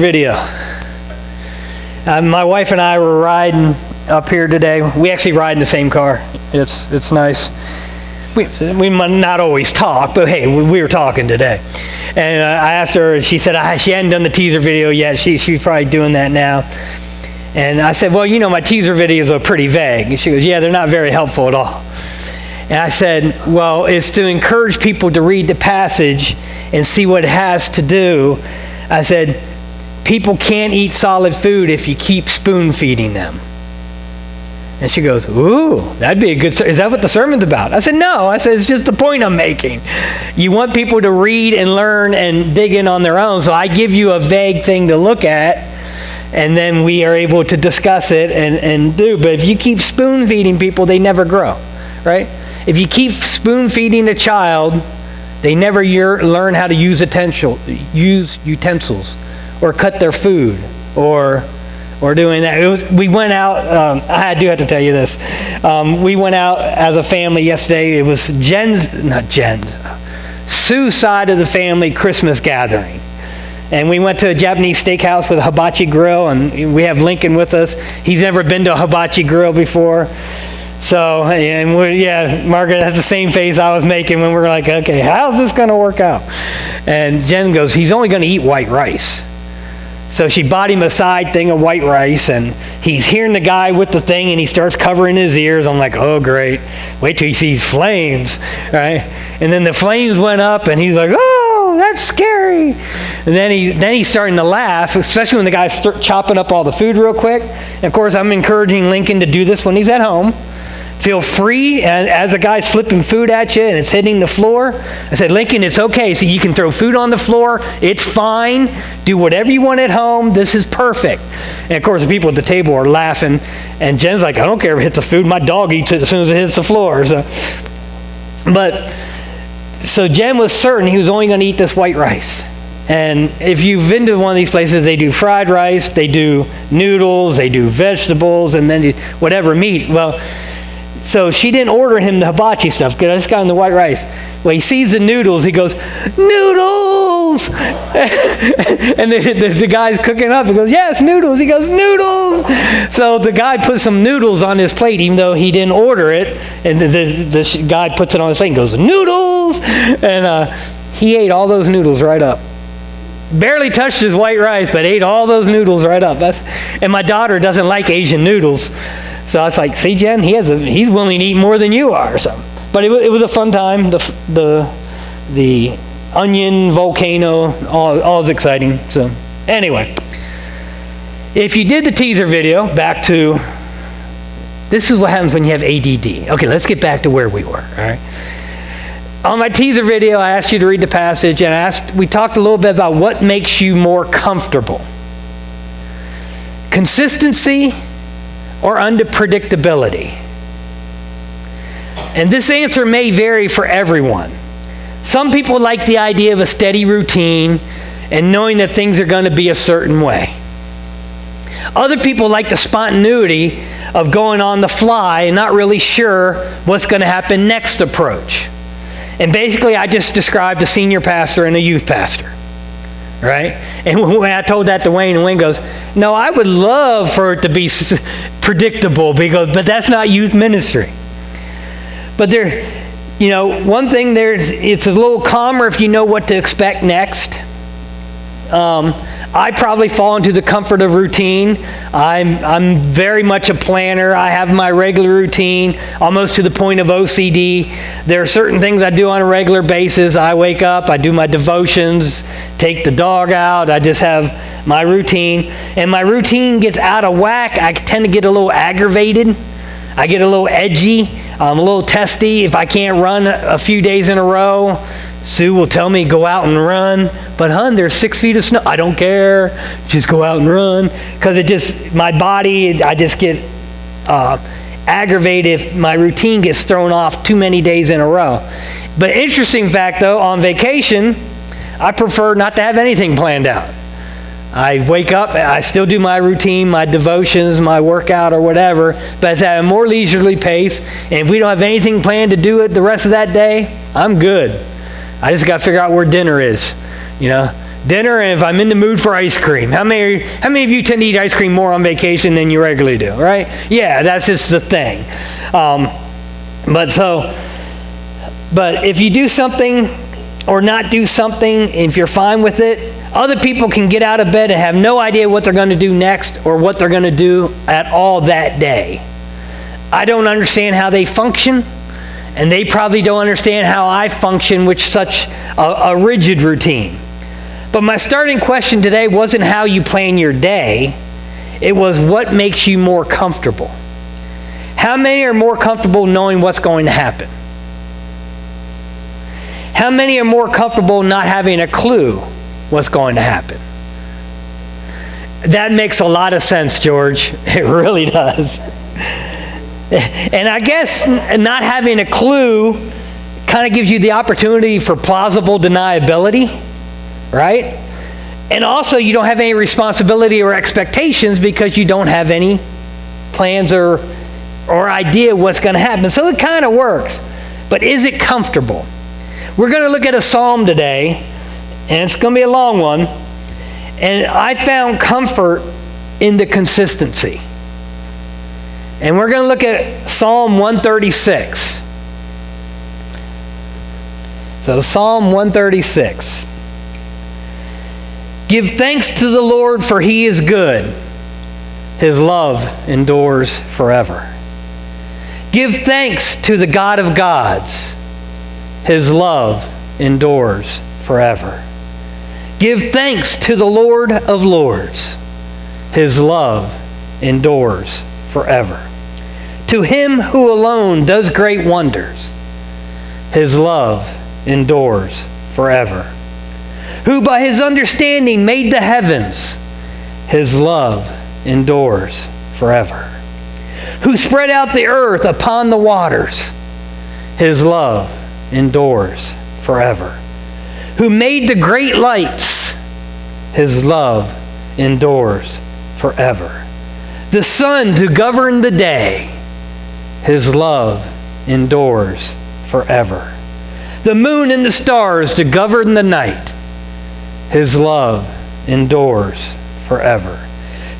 Video. My wife and I were riding up here today. We actually ride in the same car. It's nice. We might not always talk, but hey, we were talking today. And I asked her, she said she hadn't done the teaser video yet. She's probably doing that now. And I said, well, you know, my teaser videos are pretty vague. And she goes, yeah, they're not very helpful at all. And I said, well, it's to encourage people to read the passage and see what it has to do. I said, people can't eat solid food if you keep spoon feeding them. And she goes, ooh, that'd be a good, is that what the sermon's about? I said, no. I said, it's just the point I'm making. You want people to read and learn and dig in on their own. So I give you a vague thing to look at, and then we are able to discuss it and do. But if you keep spoon feeding people, they never grow, right? If you keep spoon feeding a child, they never learn how to use utensils or cut their food or doing that. We went out, I do have to tell you this. We went out as a family yesterday. It was Sue's side of the family Christmas gathering. And we went to a Japanese steakhouse with a hibachi grill, and we have Lincoln with us. He's never been to a hibachi grill before. So, Margaret has the same face I was making when we were like, okay, how's this going to work out? And Jen goes, he's only going to eat white rice. So she bought him a side thing of white rice, and he's hearing the guy with the thing, and he starts covering his ears. I'm like, oh, great. Wait till he sees flames, right? And then the flames went up, and he's like, oh, that's scary. And then he's starting to laugh, especially when the guy's chopping up all the food real quick. And of course, I'm encouraging Lincoln to do this when he's at home. Feel free as a guy's flipping food at you and it's hitting the floor. I said, Lincoln, it's okay. So you can throw food on the floor. It's fine. Do whatever you want at home. This is perfect. And of course, the people at the table are laughing. And Jen's like, I don't care if it hits the food. My dog eats it as soon as it hits the floor. So Jen was certain he was only going to eat this white rice. And if you've been to one of these places, they do fried rice, they do noodles, they do vegetables, and then whatever meat. Well, so she didn't order him the hibachi stuff because I just got him the white rice. Well, he sees the noodles. He goes, noodles! And the guy's cooking up. He goes, yes, noodles. He goes, noodles! So the guy puts some noodles on his plate, even though he didn't order it. And the guy puts it on his plate and goes, noodles! And he ate all those noodles right up. Barely touched his white rice, but ate all those noodles right up. And my daughter doesn't like Asian noodles. So I was like, see, Jen, he's willing to eat more than you are. So, but it was a fun time. The onion volcano, all is exciting. So anyway, if you did the teaser video, back to, this is what happens when you have ADD. Okay, let's get back to where we were, all right? On my teaser video, I asked you to read the passage, and we talked a little bit about what makes you more comfortable. Consistency or unpredictability? And this answer may vary for everyone. Some people like the idea of a steady routine and knowing that things are going to be a certain way. Other people like the spontaneity of going on the fly and not really sure what's going to happen next approach. And basically, I just described a senior pastor and a youth pastor. Right? And when I told that to Wayne, and Wayne goes, no, I would love for it to be predictable, but that's not youth ministry. But one thing it's a little calmer if you know what to expect next. I probably fall into the comfort of routine. I'm very much a planner. I have my regular routine, almost to the point of OCD. There are certain things I do on a regular basis. I wake up, I do my devotions, take the dog out. I just have my routine. And my routine gets out of whack. I tend to get a little aggravated. I get a little edgy. I'm a little testy. If I can't run a few days in a row, Sue will tell me, go out and run. But hon, there's 6 feet of snow. I don't care. Just go out and run. Because my body, I just get aggravated if my routine gets thrown off too many days in a row. But interesting fact though, on vacation, I prefer not to have anything planned out. I wake up, I still do my routine, my devotions, my workout or whatever, but it's at a more leisurely pace. And if we don't have anything planned to do it the rest of that day, I'm good. I just got to figure out where dinner is. dinner, and if I'm in the mood for ice cream. How many of you tend to eat ice cream more on vacation than you regularly do, right? Yeah, that's just the thing. But if you do something or not do something, if you're fine with it, other people can get out of bed and have no idea what they're going to do next or what they're going to do at all that day. I don't understand how they function, and they probably don't understand how I function with such a rigid routine. But my starting question today wasn't how you plan your day. It was what makes you more comfortable. How many are more comfortable knowing what's going to happen? How many are more comfortable not having a clue what's going to happen? That makes a lot of sense, George. It really does. And I guess not having a clue kind of gives you the opportunity for plausible deniability, right? And also you don't have any responsibility or expectations because you don't have any plans or idea what's going to happen. So it kind of works. But is it comfortable? We're going to look at a psalm today, and it's going to be a long one. And I found comfort in the consistency. And we're going to look at Psalm 136. So Psalm 136. Give thanks to the Lord, for he is good. His love endures forever. Give thanks to the God of gods. His love endures forever. Give thanks to the Lord of lords. His love endures forever. To him who alone does great wonders, his love endures forever. Who by his understanding made the heavens, his love endures forever. Who spread out the earth upon the waters, his love endures forever. Who made the great lights, his love endures forever. The sun to govern the day, his love endures forever. The moon and the stars to govern the night, his love endures forever.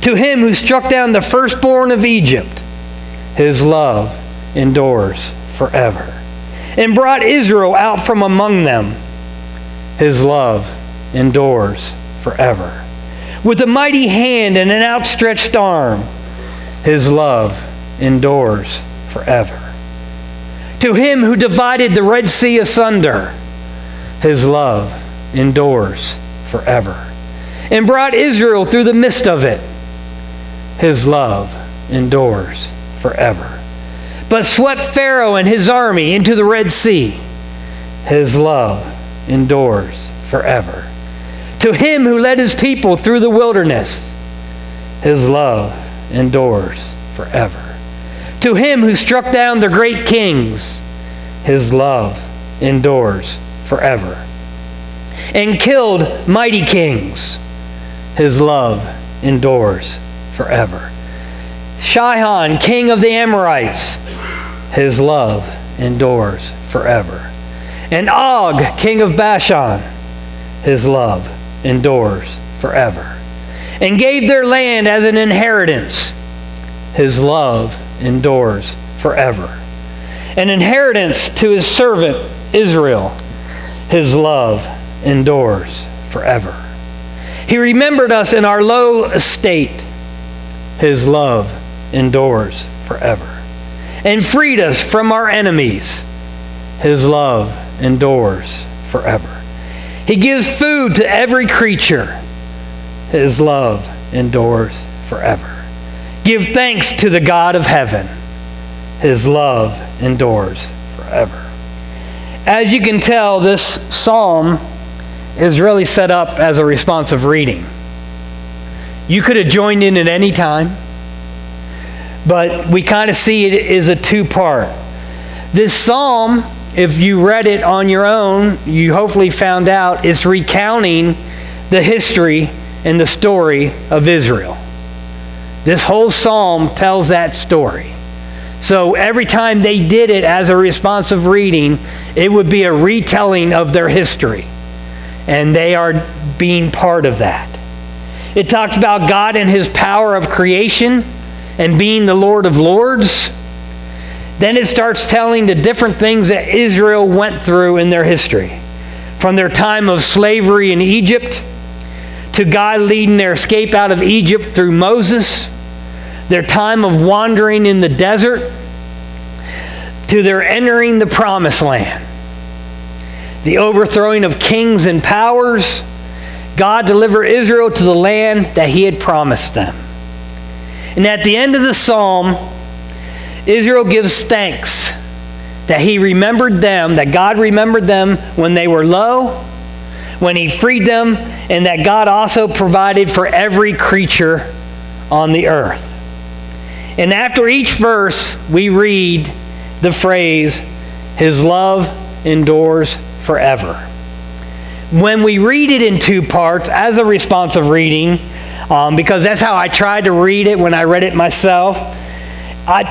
To him who struck down the firstborn of Egypt, his love endures forever. And brought Israel out from among them, his love endures forever. With a mighty hand and an outstretched arm, his love endures forever. To him who divided the Red Sea asunder, his love endures forever. And brought Israel through the midst of it, his love endures forever. But swept Pharaoh and his army into the Red Sea, his love endures forever. To him who led his people through the wilderness, his love endures forever. To him who struck down the great kings, his love endures forever. And killed mighty kings, his love endures forever. Sihon, king of the Amorites, his love endures forever. And Og, king of Bashan, his love endures forever. And gave their land as an inheritance, his love endures forever. An inheritance to his servant Israel, his love endures forever. He remembered us in our low estate, his love endures forever. And freed us from our enemies, his love endures forever. He gives food to every creature, his love endures forever. Give thanks to the God of heaven, his love endures forever. As you can tell, this psalm is really set up as a responsive reading. You could have joined in at any time, but we kind of see it as a two-part. This psalm, if you read it on your own, you hopefully found out, is recounting the history and the story of Israel. This whole psalm tells that story. So every time they did it as a responsive reading, it would be a retelling of their history. and they are being part of that. It talks about God and his power of creation and being the Lord of Lords. Then it starts telling the different things that Israel went through in their history. From their time of slavery in Egypt, to God leading their escape out of Egypt through Moses, their time of wandering in the desert, to their entering the promised land. The overthrowing of kings and powers, God delivered Israel to the land that he had promised them. And at the end of the psalm, Israel gives thanks that he remembered them, that God remembered them when they were low, when he freed them, and that God also provided for every creature on the earth. And after each verse, we read the phrase, his love endures forever. When we read it in two parts as a responsive reading, because that's how I tried to read it when I read it myself,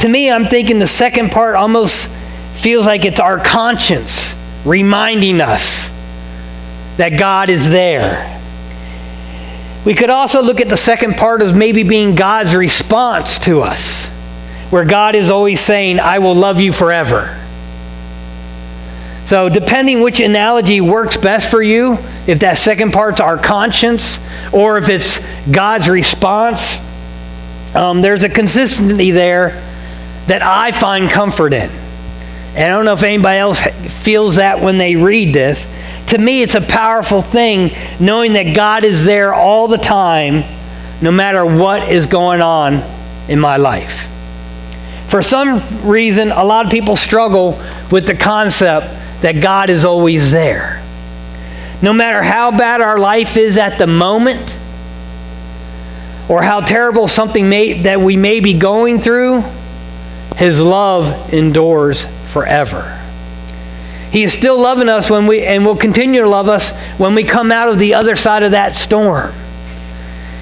to me, I'm thinking the second part almost feels like it's our conscience reminding us that God is there. We could also look at the second part as maybe being God's response to us, where God is always saying, I will love you forever. So depending which analogy works best for you, if that second part's our conscience or if it's God's response, there's a consistency there that I find comfort in. And I don't know if anybody else feels that when they read this. To me, it's a powerful thing knowing that God is there all the time, no matter what is going on in my life. For some reason, a lot of people struggle with the concept that God is always there. No matter how bad our life is at the moment, or how terrible something that we may be going through, his love endures forever. He is still loving us and will continue to love us when we come out of the other side of that storm.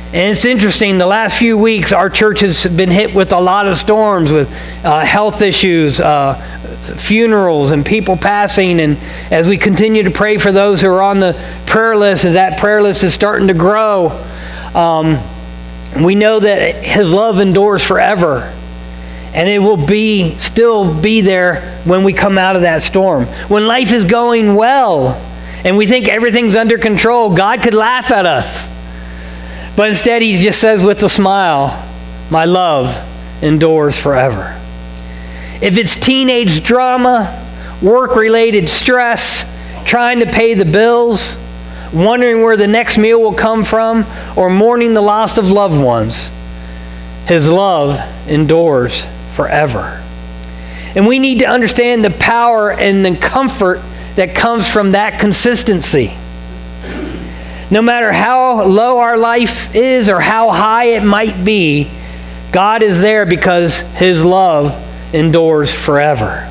And it's interesting, the last few weeks, our church has been hit with a lot of storms, with health issues, funerals, and people passing. And as we continue to pray for those who are on the prayer list, and that prayer list is starting to grow, we know that his love endures forever. And it will still be there when we come out of that storm. When life is going well and we think everything's under control, God could laugh at us. But instead he just says with a smile, my love endures forever. If it's teenage drama, work-related stress, trying to pay the bills, wondering where the next meal will come from, or mourning the loss of loved ones, his love endures forever. And we need to understand the power and the comfort that comes from that consistency. No matter how low our life is or how high it might be, God is there because his love endures forever.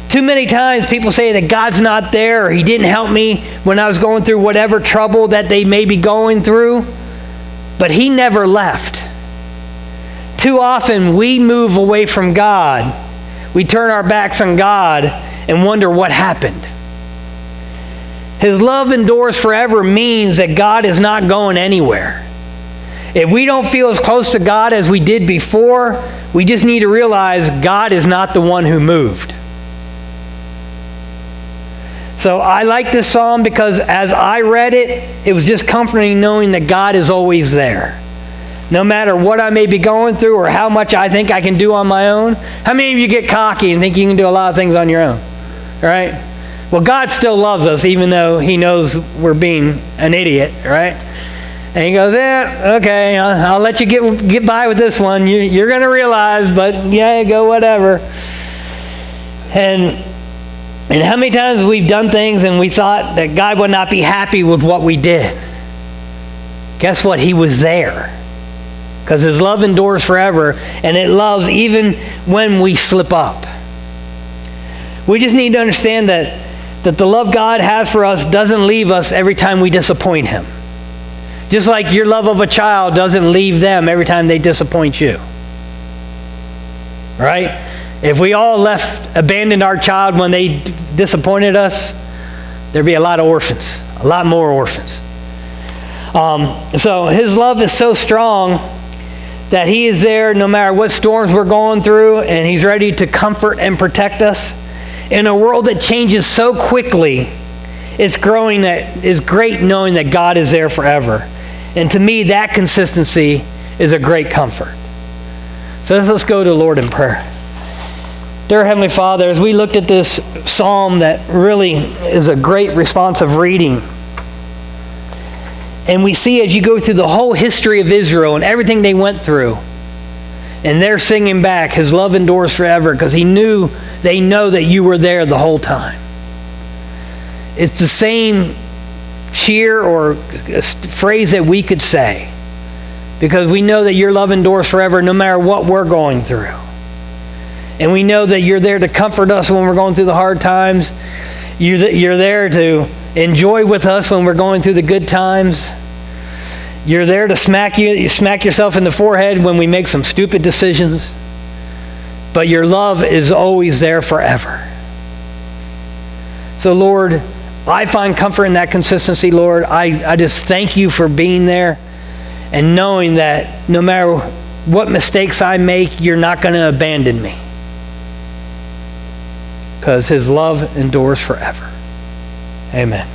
Too many times people say that God's not there, or he didn't help me when I was going through whatever trouble that they may be going through, but he never left. Too often we move away from God. We turn our backs on God and wonder what happened. His love endures forever means that God is not going anywhere. If we don't feel as close to God as we did before, we just need to realize God is not the one who moved. So I like this psalm because as I read it, it was just comforting knowing that God is always there. No matter what I may be going through or how much I think I can do on my own. How many of you get cocky and think you can do a lot of things on your own? Right? Well, God still loves us even though he knows we're being an idiot, right? And he goes, okay, I'll let you get by with this one. You're going to realize, but yeah, go whatever. And how many times we've done things and we thought that God would not be happy with what we did. Guess what? He was there. Because his love endures forever, and it loves even when we slip up. We just need to understand that the love God has for us doesn't leave us every time we disappoint him. Just like your love of a child doesn't leave them every time they disappoint you. Right? If we all abandoned our child when they disappointed us, there'd be a lot of orphans, a lot more orphans. So his love is so strong that he is there no matter what storms we're going through, and he's ready to comfort and protect us. In a world that changes so quickly, it's great knowing that God is there forever. And to me, that consistency is a great comfort. So let's go to the Lord in prayer. Dear Heavenly Father, as we looked at this psalm that really is a great responsive reading, and we see as you go through the whole history of Israel and everything they went through, and they're singing back, his love endures forever, because they know that you were there the whole time. It's the same cheer or phrase that we could say, because we know that your love endures forever no matter what we're going through. And we know that you're there to comfort us when we're going through the hard times. You're there to enjoy with us when we're going through the good times. You're there to smack yourself in the forehead when we make some stupid decisions. But your love is always there forever. So Lord, I find comfort in that consistency, Lord. I just thank you for being there and knowing that no matter what mistakes I make, you're not going to abandon me. Because his love endures forever. Amen.